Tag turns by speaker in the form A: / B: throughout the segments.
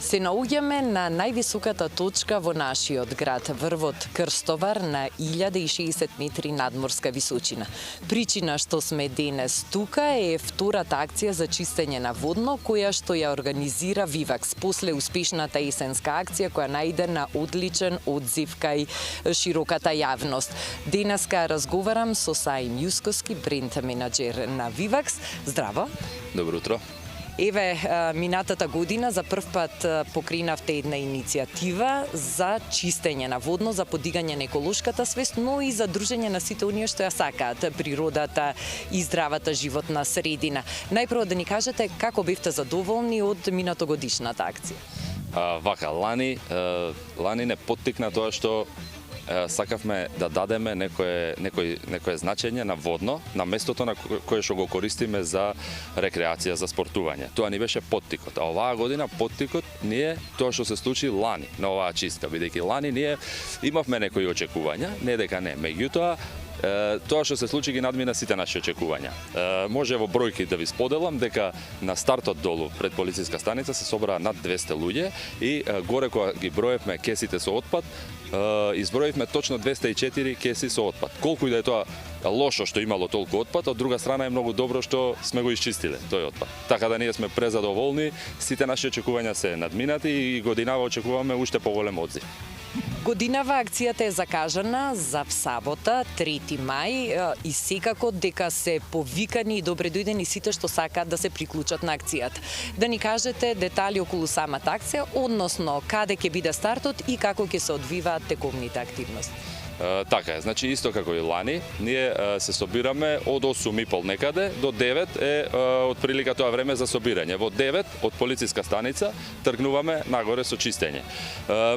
A: Се наоѓаме на највисоката точка во нашиот град, врвот Крстовар на 1060 метри надморска височина. Причина што сме денес тука е втората акција за чистење на водно, која што ја организира Вивакс, после успешната есенска акција која најде на одличен одзив кај широката јавност. Денеска разговарам со Саим Јускоски, бренд менаџер на Вивакс. Здраво!
B: Добро утро!
A: Еве, минатата година за прв пат покренавте една иницијатива за чистење на водно, за подигање на еколошката свест, но и за дружење на сите оние што ја сакаат природата и здравата животна средина. Најпрво да ни кажете како бевте задоволни од минатогодишната акција?
B: Лани не поттикна тоа што сакавме да дадеме некое значење на водно, на местото на кое што го користиме за рекреација, за спортување. Тоа ни беше поттикот. А оваа година поттикот ни е тоа што се случи лани на оваа чистка, бидејќи лани ние имавме некои очекувања, не дека не, меѓутоа тоа што се случи ги надмина сите наши очекувања. Може во бројки да ви споделам дека на стартот долу пред полициска станица се собраа над 200 луѓе и горе кога ги броевме кесите со отпад, изброивме точно 204 кеси со отпад. Колку и да е тоа лошо што имало толку отпад, од друга страна е многу добро што сме го исчистиле тој отпад. Така да ние сме презадоволни, сите наши очекувања се надминати и годинава очекуваме уште поголем одзив.
A: Годинава акцијата е закажана за сабота, 3 мај, и секако дека се повикани и добре дојдени сите што сакаат да се приклучат на акцијата. Да ни кажете детали околу самата акција, односно каде ќе биде стартот и како ќе се одвиваат текомните активности.
B: Така е, значи исто како и лани, ние се собираме од 8:30 некаде до 9 е отприлика тоа време за собирање. Во 9 од полициска станица тргнуваме нагоре со чистење.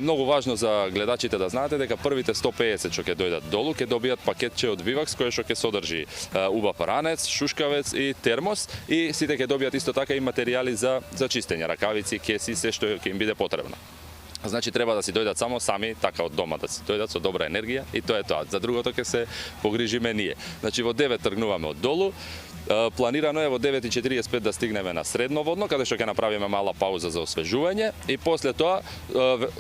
B: Многу важно за гледачите да знаете дека првите 150 што ќе дојдат долу ќе добијат пакетче од Вивакс кој што ќе содржи убав ранец, шушкавец и термос и сите ќе добијат исто така и материјали за чистење, ракавици, кеси, се што ќе им биде потребно. Значи треба да си дојдат само сами, така од дома да си дојдат со добра енергија и тоа е тоа. За другото ќе се погрижиме ние. Значи во 9 тргнуваме од долу. Планирано е во 9:45 да стигнеме на средно водно, каде што ќе направиме мала пауза за освежување и после тоа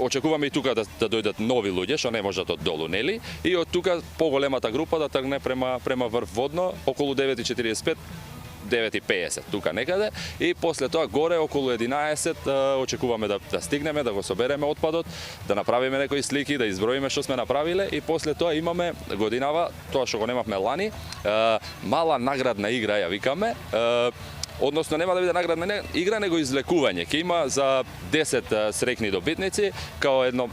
B: очекуваме и тука да дојдат нови луѓе што не можат од долу, нели? И од тука поголемата група да тргне према врв водно околу 9:45. 9:50 тука некаде и после тоа горе околу 11 очекуваме да стигнеме, да го собереме отпадот, да направиме некои слики, да изброиме што сме направиле и после тоа имаме годинава, тоа што го немавме лани, мала наградна игра ја викаме. Односно нема да биде наградна игра, него извлекување. Ќе има за 10 среќни добитници као едно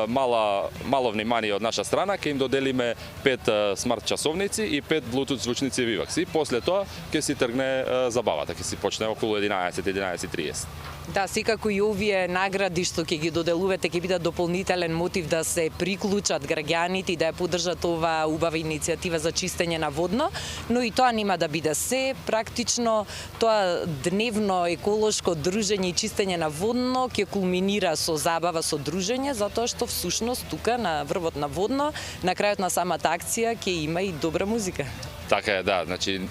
B: мало внимание од наша страна, ќе им доделиме 5 смарт часовници и 5 Bluetooth звучници Vivax. И после тоа ќе си тргне забавата, ќе си почне околу 11:30.
A: Да, секако и овие награди што ќе ги доделувате ќе бидат дополнителен мотив да се приклучат граѓаните и да ја поддржат оваа убава иницијатива за чистење на водно, но и тоа нема да биде се. Практично тоа дневно еколошко дружење и чистење на водно ќе кулминира со забава, со дружење, затоа што всушност тука на врвот на водно, на крајот на самата акција ќе има и добра музика.
B: Така е, да, значи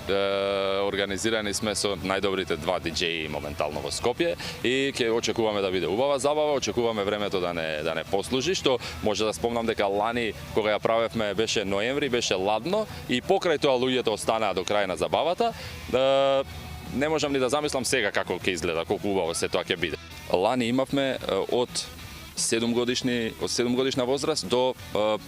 B: организирани сме со најдобрите 2 диџеи моментално во Скопје и ќе очекуваме да биде убава забава, очекуваме времето да не послужи, што може да спомнам дека лани кога ја правевме беше ноември, беше ладно и покрај тоа луѓето останаа до крај на забавата. Не можам ни да замислам сега како ќе изгледа, колку убаво се тоа ќе биде. Лани имавме од 7 годишна возраст до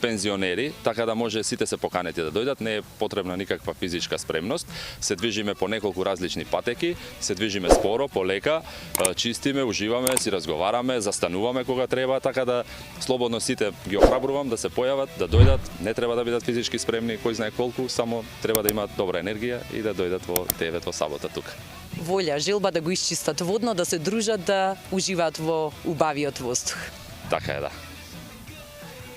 B: пензионери, така да може сите се поканети да дојдат, не е потребна никаква физичка спремност. Се движиме по неколку различни патеки, се движиме споро, полека, чистиме, уживаме, си разговараме, застануваме кога треба, така да слободно сите ги охрабрувам да се појават, да дојдат, не треба да бидат физички спремни, кој знае колку, само треба да имаат добра енергија и да дојдат во 9 во сабота тука.
A: Волја, желба да го исчистат водно, да се дружат, да уживаат во убавиот воздух.
B: Така е, да.